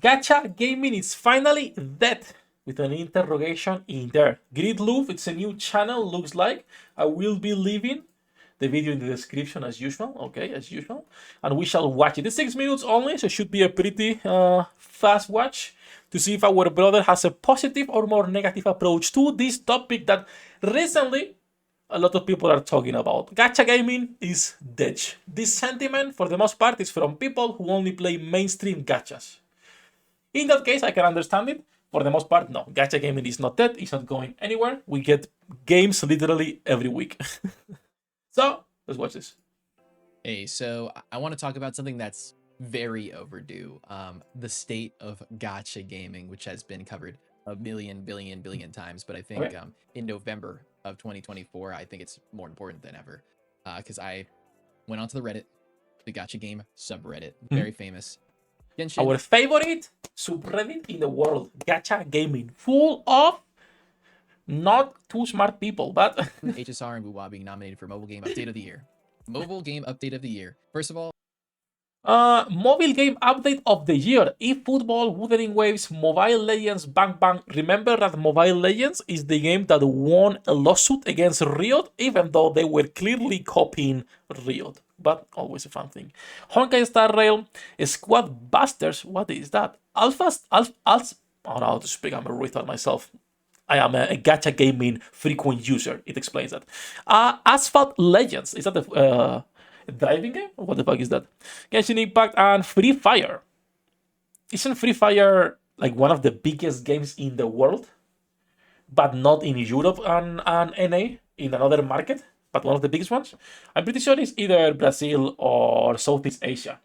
Gacha gaming is finally dead with an interrogation in there. Gridloof, it's a new channel, looks like. I will be leaving the video in the description as usual, okay, as usual. And we shall watch it. It's 6 minutes only, so it should be a pretty fast watch to see if our brother has a positive or more negative approach to this topic that recently a lot of people are talking about. Gacha gaming is dead. This sentiment, for the most part, is from people who only play mainstream gachas. In that case, I can understand it. For the most part, no. Gacha gaming is not dead. It's not going anywhere. We get games literally every week. So, let's watch this. Hey, so I want to talk about something that's very overdue. The state of gacha gaming, which has been covered a billion times. But I think Okay. in November of 2024, I think it's more important than ever. Because I went onto the Reddit, the gacha game subreddit, very famous. Genshin. Our favorite subreddit in the world, Gacha gaming, full of not too smart people, but HSR and Wuwa being nominated for Mobile Game Update of the Year. Mobile Game Update of the Year. First of all, mobile game update of the year: eFootball, Wuthering Waves, Mobile Legends, Bang Bang. Remember that Mobile Legends is the game that won a lawsuit against Riot, even though they were clearly copying Riot. But always a fun thing. Honkai Star Rail, Squad Busters. What is that? Alphas. I don't know how to speak. I'm a retard myself. I am a gacha gaming frequent user. It explains that. Asphalt Legends. Is that the driving game? What the fuck is that? Genshin Impact and Free Fire. Isn't Free Fire like one of the biggest games in the world? But not in Europe and NA, in another market, but one of the biggest ones? I'm pretty sure it's either Brazil or Southeast Asia.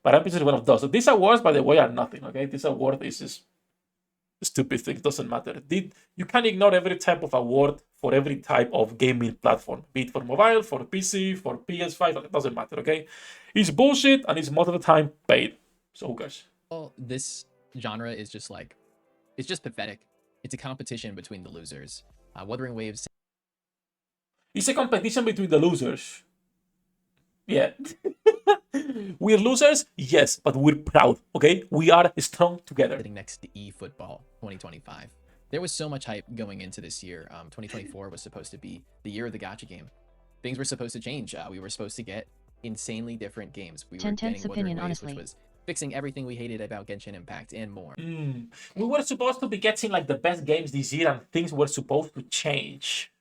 But I'm pretty sure one of those. So these awards, by the way, are nothing, okay? This award is just stupid thing. It doesn't matter. You can ignore every type of award for every type of gaming platform, be it for mobile, for PC, for PS5. It doesn't matter. Okay, it's bullshit and it's most of the time paid. So who cares? this genre is just like, it's just pathetic. It's a competition between the losers. Wuthering Waves. It's a competition between the losers. Yeah. We're losers, yes, but we're proud. Okay, we are strong together. Sitting next to eFootball 2025. There was so much hype going into this year. 2024 was supposed to be the year of the gacha game. Things were supposed to change. We were supposed to get insanely different games. We were getting Wuthering Waves, which was fixing everything we hated about Genshin Impact and more. We were supposed to be getting like the best games this year, and things were supposed to change.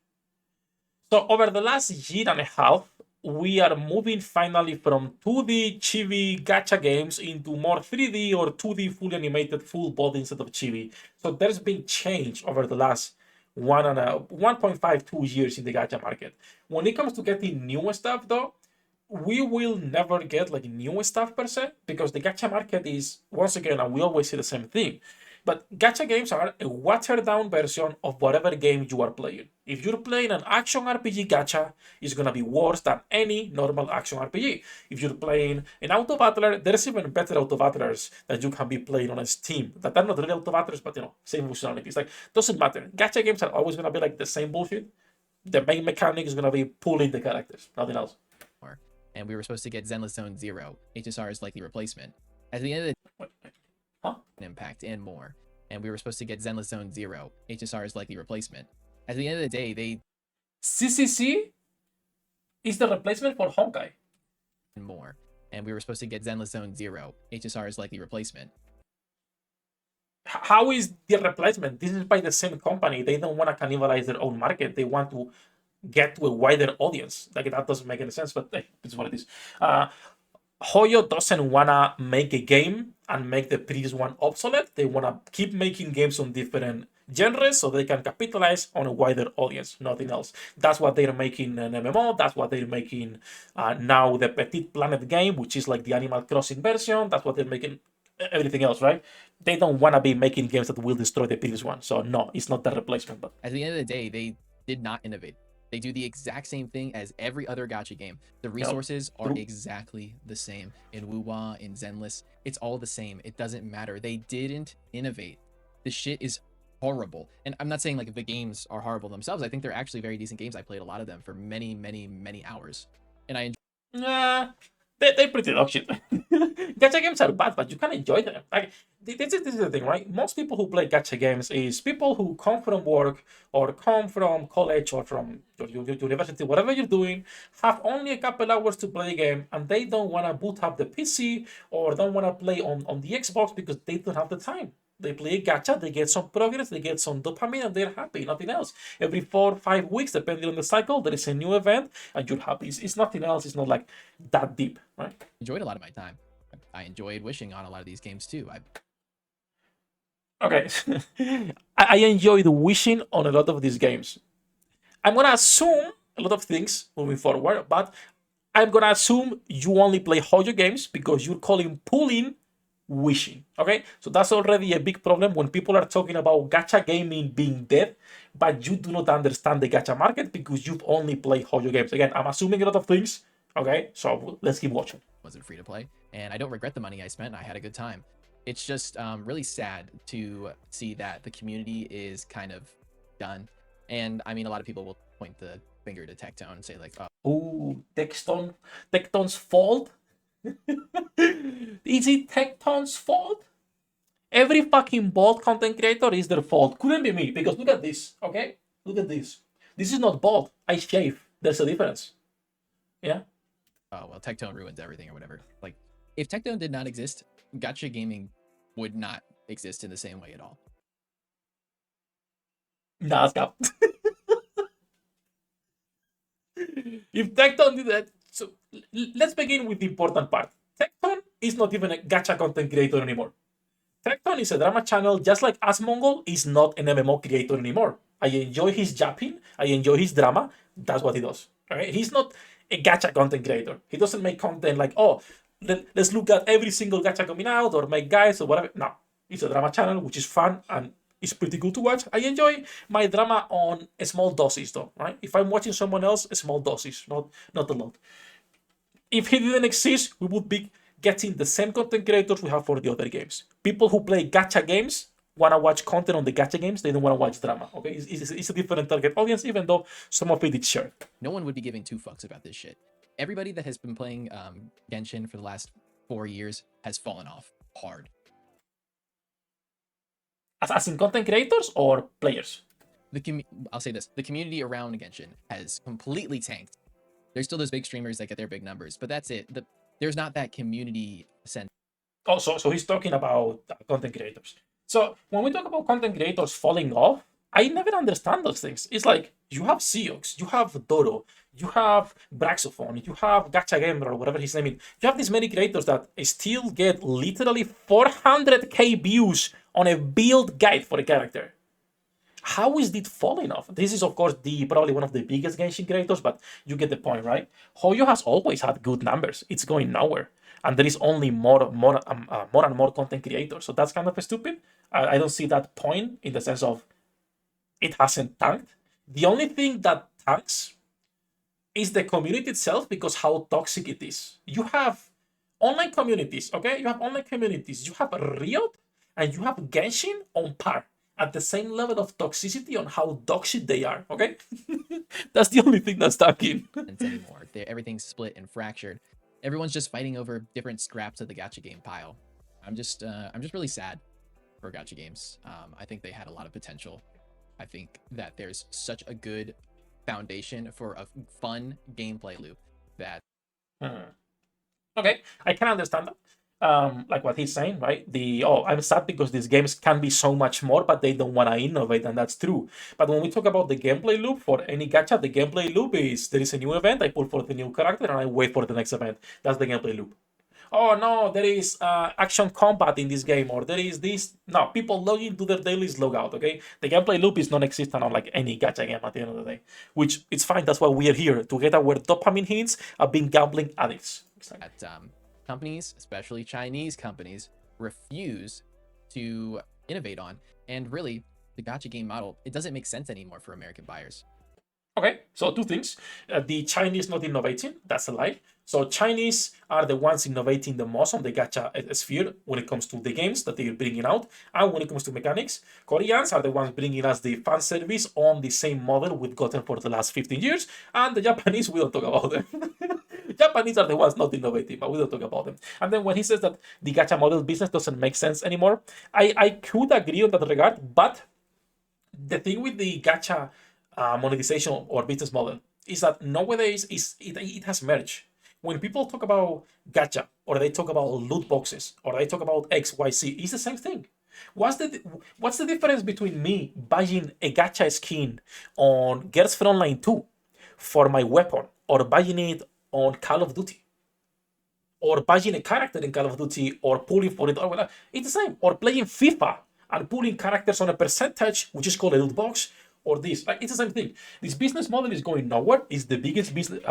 So over the last year and a half, we are moving finally from 2D chibi gacha games into more 3D or 2D fully animated full body instead of chibi. So there's been change over the last 1.5-2 years in the gacha market. When it comes to getting new stuff though, we will never get like new stuff per se, because the gacha market is, once again, and we always say the same thing, but gacha games are a watered down version of whatever game you are playing. If you're playing an action RPG gacha, it's gonna be worse than any normal action RPG. If you're playing an auto battler, there's even better auto battlers that you can be playing on Steam that are not really auto battlers, but same functionalities. Like, doesn't matter. Gacha games are always gonna be like the same bullshit. The main mechanic is gonna be pulling the characters, nothing else. And we were supposed to get Zenless Zone Zero, HSR's likely replacement. At the end of the Huh? Impact and more. And we were supposed to get Zenless Zone Zero, HSR's likely replacement. At the end of the day, they CCC is the replacement for Honkai. and more. And we were supposed to get Zenless Zone Zero, HSR's likely replacement. How is the replacement? This is by the same company. They don't want to cannibalize their own market. They want to get to a wider audience. Like, that doesn't make any sense, but hey, it's what it is. Hoyo doesn't wanna make a game and make the previous one obsolete. They wanna keep making games on different genres so they can capitalize on a wider audience, nothing else. That's what they're making an MMO. That's what they're making now, the Petit Planet game, which is like the Animal Crossing version. That's what they're making everything else, right? They don't wanna be making games that will destroy the previous one. So no, it's not the replacement. But at the end of the day, they did not innovate. They do the exact same thing as every other gacha game. The resources are exactly the same. In Wuwa, in Zenless, it's all the same. It doesn't matter. They didn't innovate. The shit is horrible. And I'm not saying like the games are horrible themselves. I think they're actually very decent games. I played a lot of them for many hours. And I enjoyed They're pretty dog shit. Gacha games are bad, but you can enjoy them. Like this is the thing, right? Most people who play gacha games is people who come from work or come from college or from your university, whatever you're doing, have only a couple hours to play a game, and they don't want to boot up the PC or don't want to play on the Xbox because they don't have the time. They play a gacha, they get some progress, they get some dopamine, and they're happy. Nothing else. Every 4 or 5 weeks, depending on the cycle, there is a new event, and you're happy. It's nothing else. It's not like that deep, right? Enjoyed a lot of my time. I enjoyed wishing on a lot of these games too. Okay, I enjoyed wishing on a lot of these games. I'm gonna assume a lot of things moving forward, but I'm gonna assume you only play Hoyo games because you're calling pulling wishing. Okay, so that's already a big problem when people are talking about gacha gaming being dead, but you do not understand the gacha market because you've only played Hoyo games. Again, I'm assuming a lot of things. Okay, so let's keep watching. Wasn't free to play, and I don't regret the money I spent. I had a good time. It's just really sad to see that the community is kind of done. And I mean, a lot of people will point the finger to Tectone and say like, "Oh, Ooh, Tectone's fault? Is it Tectone's fault? Every fucking bald content creator is their fault. Couldn't be me, because look at this, okay? Look at this. This is not bald. I shave. There's a difference. Yeah? oh well, Tectone ruins everything or whatever." Like, if Tectone did not exist, gacha gaming would not exist in the same way at all. Nah, stop. If Tectone did that, so let's begin with the important part. Tectone is not even a gacha content creator anymore. Tecton is a drama channel just like Asmongold is not an MMO creator anymore. I enjoy his japping, I enjoy his drama. That's what he does. Okay? He's not a gacha content creator. He doesn't make content like, oh, let's look at every single gacha coming out or make guides or whatever. No. It's a drama channel which is fun and it's pretty good to watch. I enjoy my drama on a small doses though, right? If I'm watching someone else, a small doses, not a lot. If he didn't exist, we would be getting the same content creators we have for the other games. People who play gacha games want to watch content on the gacha games. They don't want to watch drama. Okay, it's a different target audience, even though some of it is shared. No one would be giving two fucks about this shit. Everybody that has been playing Genshin for the last 4 years has fallen off hard. As in content creators or players? I'll say this: the community around Genshin has completely tanked. There's still those big streamers that get their big numbers, but that's it. There's not that community sense. Oh, so he's talking about content creators. So when we talk about content creators falling off, I never understand those things. It's like you have Seox, you have Doro, you have Braxophone, you have Gacha Gamer or whatever his name is. You have these many creators that still get literally 400k views on a build guide for a character. How is it falling off? This is, of course, probably one of the biggest Genshin creators, but you get the point, right? Hoyo has always had good numbers. It's going nowhere, and there is only more and more content creators. So that's kind of stupid. I don't see that point in the sense of it hasn't tanked. The only thing that tanks is the community itself because how toxic it is. You have online communities, okay? You have online communities. You have Riot and you have Genshin on par at the same level of toxicity on how dog shit they are, okay? That's the only thing that's talking. Anymore. Everything's split and fractured. Everyone's just fighting over different scraps of the gacha game pile. I'm just really sad for gacha games. I think they had a lot of potential. I think that there's such a good foundation for a fun gameplay loop that. Okay, I can understand that. Like what he's saying, right? I'm sad because these games can be so much more, but they don't want to innovate, and that's true. But when we talk about the gameplay loop for any gacha, the gameplay loop is there is a new event, I pull for the new character, and I wait for the next event. That's the gameplay loop. Oh no, there is action combat in this game, or there is this. No, people log into their dailies, log out. Okay, the gameplay loop is non-existent on like any gacha game at the end of the day, which it's fine. That's why we are here to get our dopamine hits of being gambling addicts. That companies, especially Chinese companies, refuse to innovate on. And really, the gacha game model, it doesn't make sense anymore for American buyers. Okay, so two things. The Chinese not innovating, that's a lie. So Chinese are the ones innovating the most on the gacha sphere when it comes to the games that they're bringing out. And when it comes to mechanics, Koreans are the ones bringing us the fan service on the same model we've gotten for the last 15 years. And the Japanese, we don't talk about them. Japanese are the ones not innovative, but we don't talk about them. And then when he says that the gacha model business doesn't make sense anymore, I could agree on that regard, but the thing with the gacha monetization or business model is that nowadays it has merged. When people talk about gacha or they talk about loot boxes or they talk about XYZ, it's the same thing. What's the difference between me buying a gacha skin on Girls from Online 2 for my weapon or buying it on Call of Duty? Or buying a character in Call of Duty or pulling for it or whatever. It's the same. Or playing FIFA and pulling characters on a percentage, which is called a loot box, or this. Like, it's the same thing. This business model is going nowhere. It's the biggest business,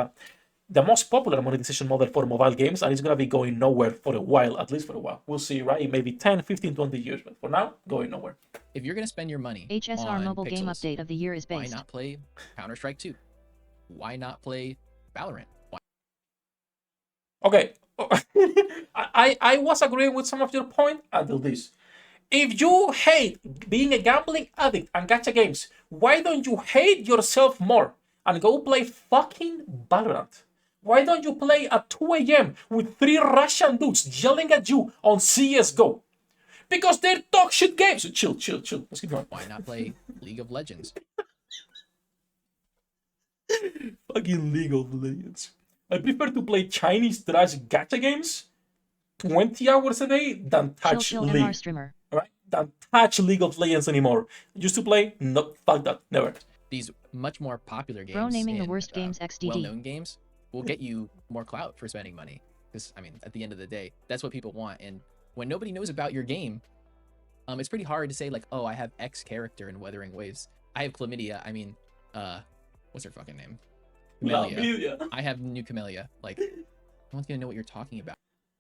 the most popular monetization model for mobile games, and it's going to be going nowhere for a while, at least for a while. We'll see, right? Maybe 10, 15, 20 years, but for now, going nowhere. If you're going to spend your money HSR on mobile pixels, game update of the year is why based. not play Counter-Strike 2? Why not play Valorant? Why? Okay. I was agreeing with some of your point until this. If you hate being a gambling addict and gacha games, why don't you hate yourself more and go play fucking Valorant? Why don't you play at 2 a.m. with 3 Russian dudes yelling at you on CSGO? Because they're dog shit games. So chill. Let's keep going. Why not play League of Legends? Fucking League of Legends. I prefer to play Chinese trash gacha games 20 hours a day than touch Chill League. MR streamer. Right? Than touch League of Legends anymore. Used to play? No, fuck that. Never. These much more popular games, Bro naming the and, worst games XDD. well-known games, will get you more clout for spending money. Because, I mean, at the end of the day, that's what people want. And when nobody knows about your game, it's pretty hard to say, like, oh, I have X character in Wuthering Waves. I have Chlamydia. I mean, what's her fucking name? Camellia. I have new Camellia. Like, no one's gonna know what you're talking about.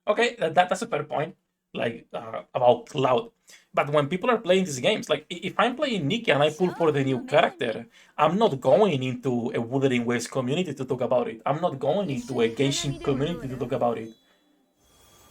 Okay, that's a fair point. Like, about cloud. But when people are playing these games, like, if I'm playing Nikki and I pull for the new character, I'm not going into a Wuthering Waves community to talk about it. I'm not going into a Genshin community to talk about it.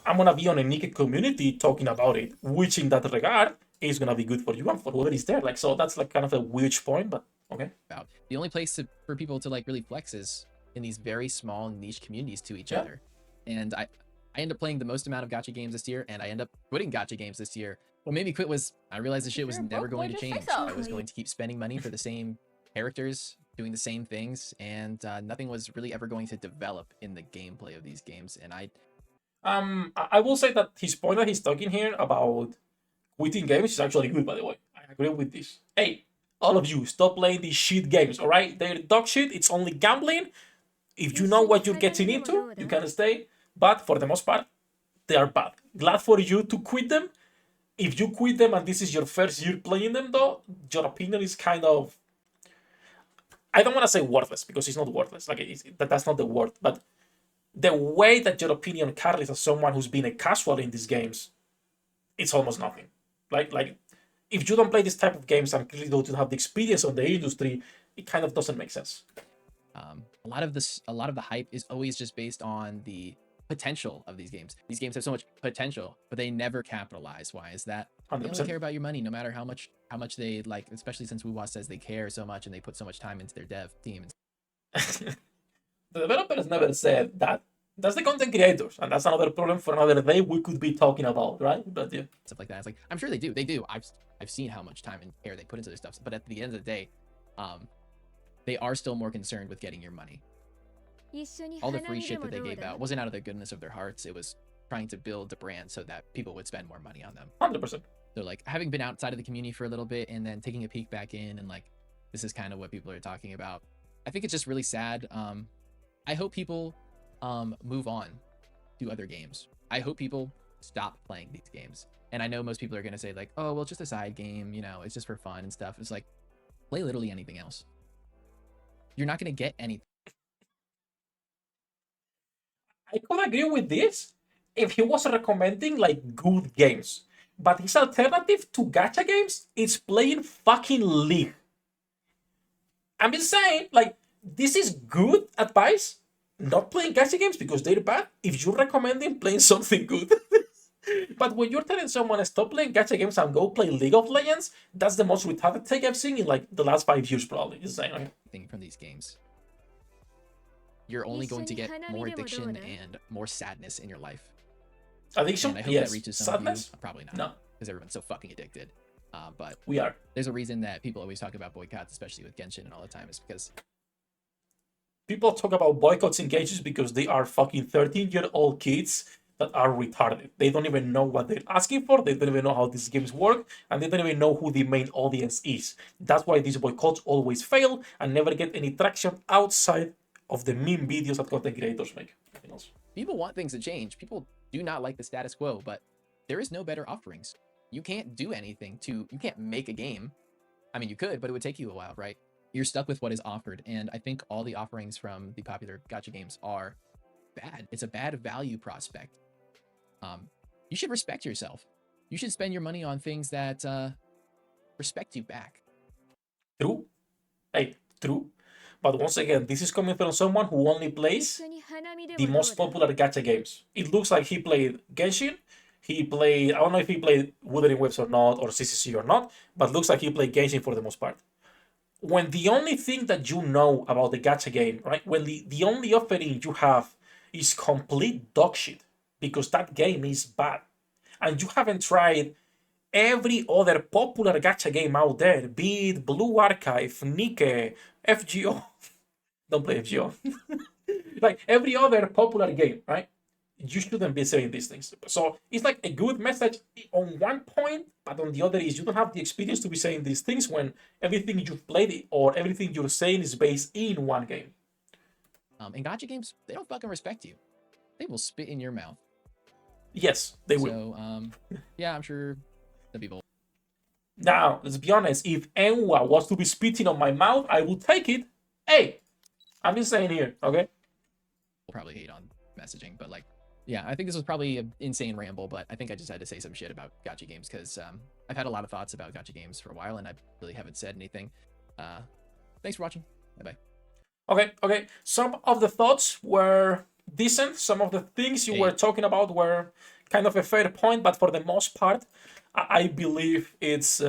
I'm gonna be on a Nikki community talking about it, which in that regard is gonna be good for you and for whoever is there. Like, so that's like kind of a weird point, but okay. About the only place for people to like really flex is in these very small niche communities to each other. And I end up playing the most amount of gacha games this year, and I end up quitting gacha games this year. What made me quit was I realized the shit was never going to change. I was going to keep spending money for the same characters, doing the same things, and nothing was really ever going to develop in the gameplay of these games. And I will say that his point that he's talking here about quitting games is actually good, by the way. I agree with this. Hey, all of you, stop playing these shit games, alright? They're dog shit, it's only gambling. If you know what you're getting into, you can stay. But for the most part, they are bad. Glad for you to quit them. If you quit them and this is your first year playing them, though, your opinion is kind of... I don't want to say worthless, because it's not worthless. Like, that's not the word. But the way that your opinion carries as someone who's been a casual in these games, it's almost nothing. Like if you don't play this type of games and clearly don't have the experience on the industry, it kind of doesn't make sense. a lot of the hype is always just based on the potential of these games. These games have so much potential, but they never capitalize. Why is that? 100%. They only care about your money, no matter how much they like, especially since Wuwa says they care so much and they put so much time into their dev team. The developers never said that. That's the content creators, and that's another problem for another day we could be talking about, right? But yeah, stuff like that. It's like, I'm sure they do. I've seen how much time and care they put into their stuff, but at the end of the day, they are still more concerned with getting your money. All the free shit that they gave out wasn't out of the goodness of their hearts. It was trying to build the brand so that people would spend more money on them. 100%. So like, having been outside of the community for a little bit and then taking a peek back in, and like, this is kind of what people are talking about. I think it's just really sad. I hope people move on to other games. I hope people stop playing these games. And I know most people are going to say like, oh, well, just a side game, you know, it's just for fun and stuff. It's like, play literally anything else. You're not going to get anything. I could agree with this if he was recommending like good games. But his alternative to gacha games is playing fucking League. I'm just saying, like, this is good advice. Not playing gacha games because they're bad. If you're recommending playing something good. But when you're telling someone stop playing gacha games and go play League of Legends, that's the most retarded take I've seen in like the last 5 years, probably. Just saying. Thing from these games. you're only going to get more addiction and more sadness in your life. Addiction? And I hope Yes. that reaches some Sadness? of you. Probably not. No. Because everyone's so fucking addicted. But we are. There's a reason that people always talk about boycotts, especially with Genshin and all the time, is because people talk about boycotts and cages because they are fucking 13-year-old kids that are retarded. They don't even know what they're asking for. They don't even know how these games work, and they don't even know who the main audience is. That's why these boycotts always fail and never get any traction outside of the meme videos that content creators make. Nothing else. People want things to change. People do not like the status quo, but there is no better offerings. You can't do anything you can't make a game. I mean, you could, but it would take you a while, right? You're stuck with what is offered, and I think all the offerings from the popular gacha games are bad. It's a bad value prospect. You should respect yourself. You should spend your money on things that respect you back. True. Hey, true. But once again, this is coming from someone who only plays the most popular gacha games. It looks like he played Genshin. He played, I don't know if he played Wuthering Waves or not, or CCC or not, but looks like he played Genshin for the most part. When the only thing that you know about the gacha game, right, when the only offering you have is complete dog shit, because that game is bad, and you haven't tried every other popular gacha game out there, be it Blue Archive, Nikke, FGO, don't play FGO, like every other popular game, right? You shouldn't be saying these things. So it's like a good message on one point, but on the other is you don't have the experience to be saying these things when everything you've played or everything you're saying is based in one game. In gacha games, they don't fucking respect you. They will spit in your mouth. Yes, they will. So, yeah, I'm sure the people. Now, let's be honest. If Enwa was to be spitting on my mouth, I would take it. Hey, I'm just saying here, okay? Will probably hate on messaging, but like, yeah, I think this was probably an insane ramble, but I think I just had to say some shit about gacha games because I've had a lot of thoughts about gacha games for a while, and I really haven't said anything. Thanks for watching. Bye-bye. Okay. Some of the thoughts were decent. Some of the things you were talking about were kind of a fair point, but for the most part, I believe it's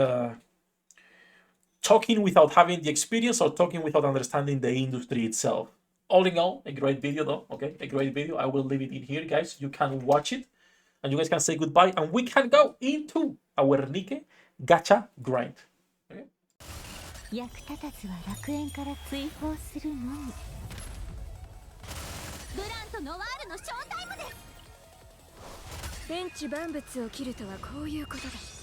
talking without having the experience or talking without understanding the industry itself. All in all, a great video though, okay? A great video. I will leave it in here, guys. You can watch it, and you guys can say goodbye, and we can go into our Nikke gacha grind. Okay? 役立たずは楽園から追放するのみ。ブランとノワールのショータイムです。天地万物を切るとはこういうことです。